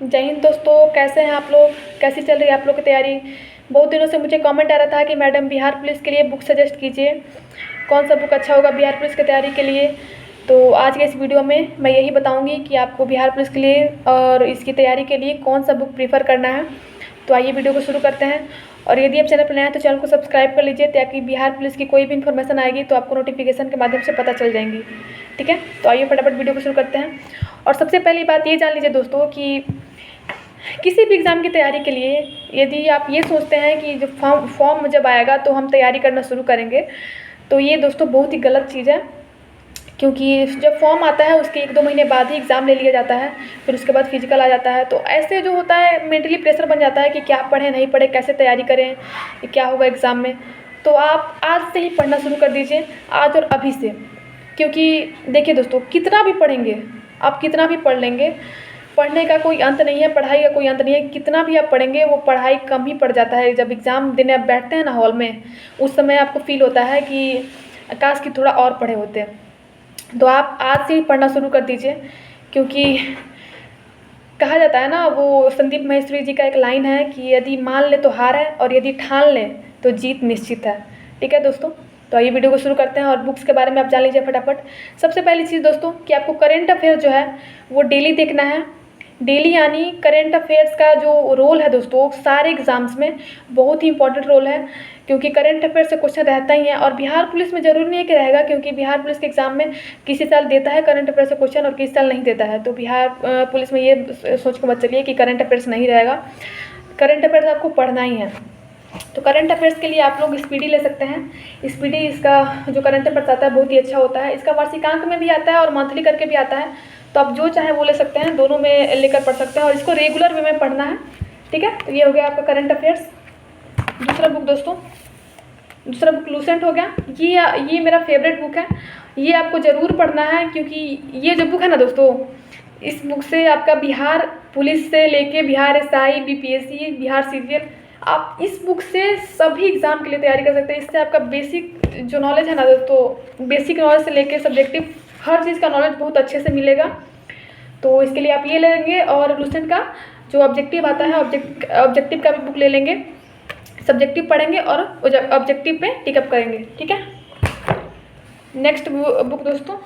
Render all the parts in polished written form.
जय हिंद दोस्तों, कैसे हैं आप लोग? कैसी चल रही है आप लोग की तैयारी? बहुत दिनों से मुझे कमेंट आ रहा था कि मैडम बिहार पुलिस के लिए बुक सजेस्ट कीजिए, कौन सा बुक अच्छा होगा बिहार पुलिस की तैयारी के लिए। तो आज के इस वीडियो में मैं यही बताऊंगी कि आपको बिहार पुलिस के लिए और इसकी तैयारी के लिए कौन सा बुक प्रीफर करना है। तो आइए वीडियो को शुरू करते हैं। और यदि आप चैनल पर नए हैं तो चैनल को सब्सक्राइब कर लीजिए, ताकि बिहार पुलिस की कोई भी इन्फॉर्मेशन आएगी तो आपको नोटिफिकेशन के माध्यम से पता चल जाएंगी। ठीक है, तो आइए फटाफट वीडियो को शुरू करते हैं। और सबसे पहली बात ये जान लीजिए दोस्तों कि किसी भी एग्ज़ाम की तैयारी के लिए यदि आप ये सोचते हैं कि जो फॉर्म जब आएगा तो हम तैयारी करना शुरू करेंगे, तो ये दोस्तों बहुत ही गलत चीज़ है। क्योंकि जब फॉर्म आता है उसके 1-2 महीने बाद ही एग्ज़ाम ले लिया जाता है, फिर उसके बाद फिजिकल आ जाता है। तो ऐसे जो होता है मेंटली प्रेशर बन जाता है कि क्या पढ़ें नहीं पढ़ें, कैसे तैयारी करें, क्या होगा एग्ज़ाम में। तो आप आज से ही पढ़ना शुरू कर दीजिए, आज और अभी से। क्योंकि देखिए दोस्तों, कितना भी पढ़ेंगे, आप कितना भी पढ़ लेंगे, पढ़ने का कोई अंत नहीं है, पढ़ाई का कोई अंत नहीं है। कितना भी आप पढ़ेंगे वो पढ़ाई कम ही पड़ जाता है। जब एग्ज़ाम देने आप बैठते हैं ना हॉल में, उस समय आपको फील होता है कि काश कि थोड़ा और पढ़े होते। तो आप आज से ही पढ़ना शुरू कर दीजिए। क्योंकि कहा जाता है ना, वो संदीप माहेश्वरी जी का एक लाइन है कि यदि मान ले तो हार है और यदि ठान ले तो जीत निश्चित है। ठीक है दोस्तों, तो आइए वीडियो को शुरू करते हैं और बुक्स के बारे में आप जान लीजिए फटाफट। सबसे पहली चीज़ दोस्तों कि आपको करेंट अफेयर जो है वो डेली देखना है। डेली यानी करेंट अफेयर्स का जो रोल है दोस्तों सारे एग्ज़ाम्स में बहुत ही इंपॉर्टेंट रोल है। क्योंकि करेंट अफेयर से क्वेश्चन रहता ही है, और बिहार पुलिस में ज़रूरी नहीं है कि रहेगा, क्योंकि बिहार पुलिस के एग्ज़ाम में किसी साल देता है करंट अफेयर से क्वेश्चन और किसी साल नहीं देता है। तो बिहार पुलिस में ये सोच के मत चलिए कि करंट अफेयर्स नहीं रहेगा। करंट अफेयर्स आपको पढ़ना ही है। तो करंट अफेयर्स के लिए आप लोग स्पीडी ले सकते हैं। स्पीडी इसका जो करंट अफेयर्स आता है बहुत ही अच्छा होता है। इसका वार्षिकांक में भी आता है और मंथली करके भी आता है। तो आप जो चाहें वो ले सकते हैं, दोनों में लेकर पढ़ सकते हैं, और इसको रेगुलर वे में पढ़ना है। ठीक है, तो ये हो गया आपका करंट अफेयर्स। दूसरा बुक दोस्तों, दूसरा बुक लूसेंट हो गया। ये मेरा फेवरेट बुक है, ये आपको ज़रूर पढ़ना है। क्योंकि ये जो बुक है ना दोस्तों, इस बुक से आपका बिहार पुलिस से लेके Bihar SI, BPSC, Bihar CGL, आप इस बुक से सभी एग्ज़ाम के लिए तैयारी कर सकते हैं। इससे आपका बेसिक जो नॉलेज है ना दोस्तों, बेसिक नॉलेज से लेके सब्जेक्टिव हर चीज़ का नॉलेज बहुत अच्छे से मिलेगा। तो इसके लिए आप ये लेंगे, और लूसेंट का जो ऑब्जेक्टिव आता है ऑब्जेक्टिव का भी बुक ले लेंगे। सब्जेक्टिव पढ़ेंगे और ऑब्जेक्टिव पे टिकअप करेंगे। ठीक है, नेक्स्ट बुक दोस्तों,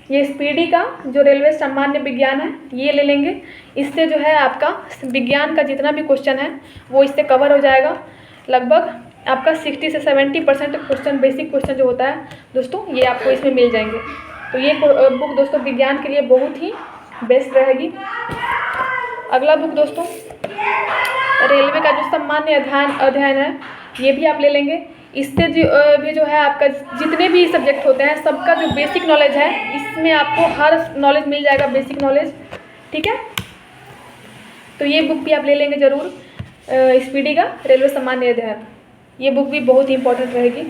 ये स्पीडी का जो रेलवे सामान्य विज्ञान है ये ले लेंगे। इससे जो है आपका विज्ञान का जितना भी क्वेश्चन है वो इससे कवर हो जाएगा। लगभग आपका 60 से 70% क्वेश्चन, बेसिक क्वेश्चन जो होता है दोस्तों, ये आपको इसमें मिल जाएंगे। तो ये बुक दोस्तों विज्ञान के लिए बहुत ही बेस्ट रहेगी। अगला बुक दोस्तों रेलवे का जो सामान्य अध्ययन है ये भी आप ले लेंगे। इससे जो है आपका जितने भी सब्जेक्ट होते हैं सबका जो बेसिक नॉलेज है इसमें आपको हर नॉलेज मिल जाएगा, बेसिक नॉलेज। ठीक है, तो ये बुक भी आप ले लेंगे ज़रूर, स्पीडी का रेलवे सामान्य अध्ययन। ये बुक भी बहुत ही इंपॉर्टेंट रहेगी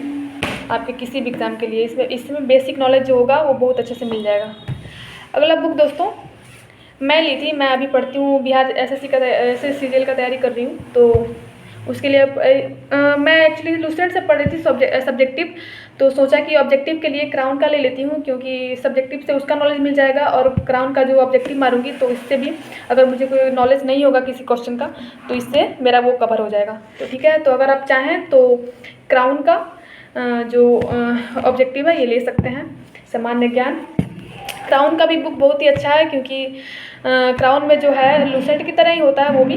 आपके किसी भी एग्ज़ाम के लिए। इसमें बेसिक नॉलेज जो होगा वो बहुत अच्छे से मिल जाएगा। अगला बुक दोस्तों मैं ली थी, मैं अभी पढ़ती हूँ बिहार एसएससी सीजीएल का तैयारी कर रही हूँ। तो उसके लिए मैं एक्चुअली लूसेंट से पढ़ रही थी सब्जेक्टिव। तो सोचा कि ऑब्जेक्टिव के लिए क्राउन का ले लेती हूँ, क्योंकि सब्जेक्टिव से उसका नॉलेज मिल जाएगा, और क्राउन का जो ऑब्जेक्टिव मारूंगी तो इससे भी अगर मुझे कोई नॉलेज नहीं होगा किसी क्वेश्चन का तो इससे मेरा वो कवर हो जाएगा। तो ठीक है, तो अगर आप चाहें तो क्राउन का जो ऑब्जेक्टिव है ये ले सकते हैं, सामान्य ज्ञान। क्राउन का भी बुक बहुत ही अच्छा है, क्योंकि क्राउन में जो है लूसेंट की तरह ही होता है वो भी।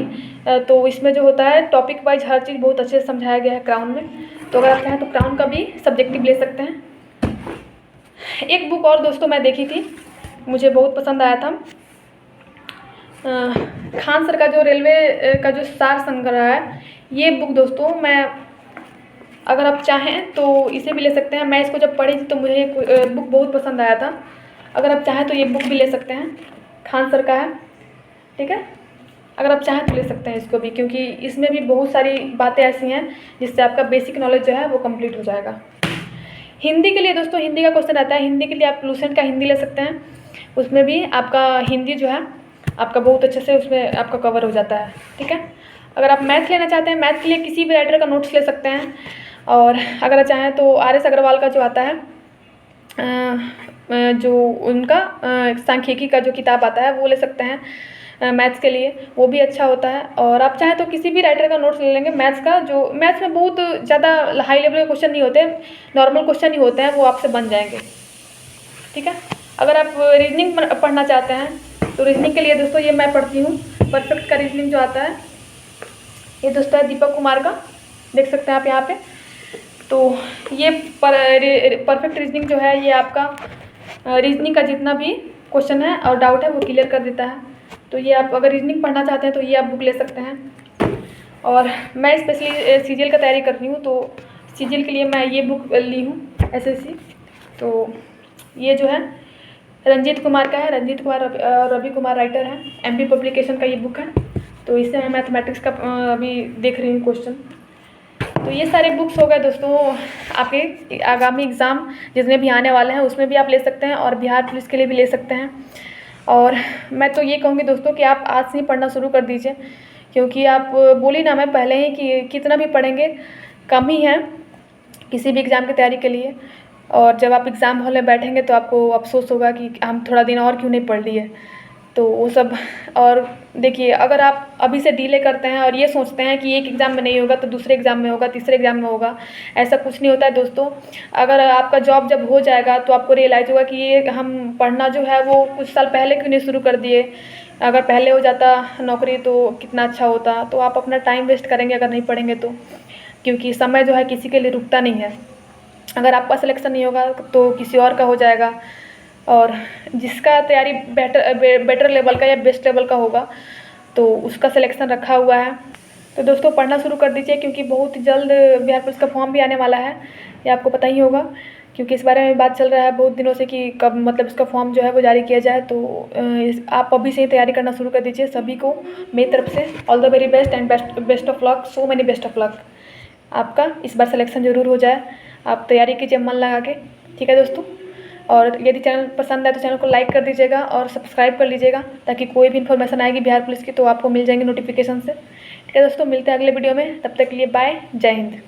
तो इसमें जो होता है टॉपिक वाइज हर चीज़ बहुत अच्छे से समझाया गया है क्राउन में। तो अगर आप चाहें तो क्राउन का भी सब्जेक्टिव ले सकते हैं। एक बुक और दोस्तों मैं देखी थी, मुझे बहुत पसंद आया था। खान सर का जो रेलवे का जो सार संग्रह है ये बुक दोस्तों, मैं अगर आप चाहें तो इसे भी ले सकते हैं। मैं इसको जब पढ़ी थी तो मुझे ये बुक बहुत पसंद आया था। अगर आप चाहें तो ये बुक भी ले सकते हैं, खान सर का है। ठीक है, अगर आप चाहें तो ले सकते हैं इसको भी, क्योंकि इसमें भी बहुत सारी बातें ऐसी हैं जिससे आपका बेसिक नॉलेज जो है वो कंप्लीट हो जाएगा। हिंदी के लिए दोस्तों हिंदी का क्वेश्चन रहता है, हिंदी के लिए आप लूसेंट का हिंदी ले सकते हैं। उसमें भी आपका हिंदी जो है आपका बहुत अच्छे से उसमें आपका कवर हो जाता है। ठीक है, अगर आप मैथ लेना चाहते हैं, मैथ के लिए किसी भी राइटर का नोट्स ले सकते हैं। और अगर चाहें तो आर.एस. अग्रवाल का जो आता है जो उनका सांख्यिकी का जो किताब आता है वो ले सकते हैं। मैथ्स के लिए, वो भी अच्छा होता है। और आप चाहें तो किसी भी राइटर का नोट्स ले लेंगे मैथ्स का, जो मैथ्स में बहुत ज़्यादा हाई लेवल के क्वेश्चन नहीं होते, नॉर्मल क्वेश्चन ही होते हैं, वो आपसे बन जाएंगे। ठीक है। अगर आप रीजनिंग पढ़ना चाहते हैं तो रीजनिंग के लिए दोस्तों ये मैं पढ़ती हूँ, परफेक्ट का रीजनिंग जो आता है, ये दोस्तों है दीपक कुमार का, देख सकते हैं आप यहाँ पे। तो ये परफेक्ट रीजनिंग जो है ये आपका रीजनिंग का जितना भी क्वेश्चन है और डाउट है वो क्लियर कर देता है। तो ये आप अगर रीजनिंग पढ़ना चाहते हैं तो ये आप बुक ले सकते हैं। और मैं स्पेशली सीजीएल का तैयारी कर रही हूँ, तो सीजीएल के लिए मैं ये बुक ली हूँ, एसएससी। तो ये जो है रंजीत कुमार का है, रंजीत कुमार रवि कुमार राइटर है, एमपी पब्लिकेशन का ये बुक है। तो इससे मैं मैथमेटिक्स का अभी देख रही हूँ क्वेश्चन। तो ये सारे बुक्स हो गए दोस्तों, आपके आगामी एग्ज़ाम जितने भी आने वाले हैं उसमें भी आप ले सकते हैं, और बिहार पुलिस के लिए भी ले सकते हैं। और मैं तो ये कहूँगी दोस्तों कि आप आज से ही पढ़ना शुरू कर दीजिए, क्योंकि आप बोली ना मैं पहले ही कि कितना भी पढ़ेंगे कम ही है किसी भी एग्ज़ाम की तैयारी के लिए। और जब आप एग्ज़ाम हॉल में बैठेंगे तो आपको अफसोस होगा कि हम थोड़ा दिन और क्यों नहीं पढ़ लिए। तो वो सब, और देखिए अगर आप अभी से डिले करते हैं और ये सोचते हैं कि एक एग्ज़ाम में नहीं होगा तो दूसरे एग्ज़ाम में होगा, तीसरे एग्ज़ाम में होगा, ऐसा कुछ नहीं होता है दोस्तों। अगर आपका जॉब जब हो जाएगा तो आपको रियलाइज़ होगा कि ये हम पढ़ना जो है वो कुछ साल पहले क्यों नहीं शुरू कर दिए, अगर पहले हो जाता नौकरी तो कितना अच्छा होता। तो आप अपना टाइम वेस्ट करेंगे अगर नहीं पढ़ेंगे तो, क्योंकि समय जो है किसी के लिए रुकता नहीं है। अगर आपका सिलेक्शन नहीं होगा तो किसी और का हो जाएगा, और जिसका तैयारी बेटर लेवल का या बेस्ट लेवल का होगा तो उसका सिलेक्शन रखा हुआ है। तो दोस्तों पढ़ना शुरू कर दीजिए, क्योंकि बहुत जल्द बिहार पुलिस का फॉर्म भी आने वाला है, ये आपको पता ही होगा, क्योंकि इस बारे में बात चल रहा है बहुत दिनों से कि कब मतलब इसका फॉर्म जो है वो जारी किया जाए। तो आप अभी से ही तैयारी करना शुरू कर दीजिए। सभी को मेरी तरफ से all the very best and best of luck, so many best of luck. आपका इस बार सिलेक्शन ज़रूर हो जाए, आप तैयारी कीजिए मन लगा के। ठीक है दोस्तों, और यदि चैनल पसंद आए तो चैनल को लाइक कर दीजिएगा और सब्सक्राइब कर लीजिएगा, ताकि कोई भी इन्फॉर्मेशन आएगी बिहार पुलिस की तो आपको मिल जाएंगे नोटिफिकेशन से। ठीक है दोस्तों, मिलते हैं अगले वीडियो में, तब तक के लिए बाय, जय हिंद।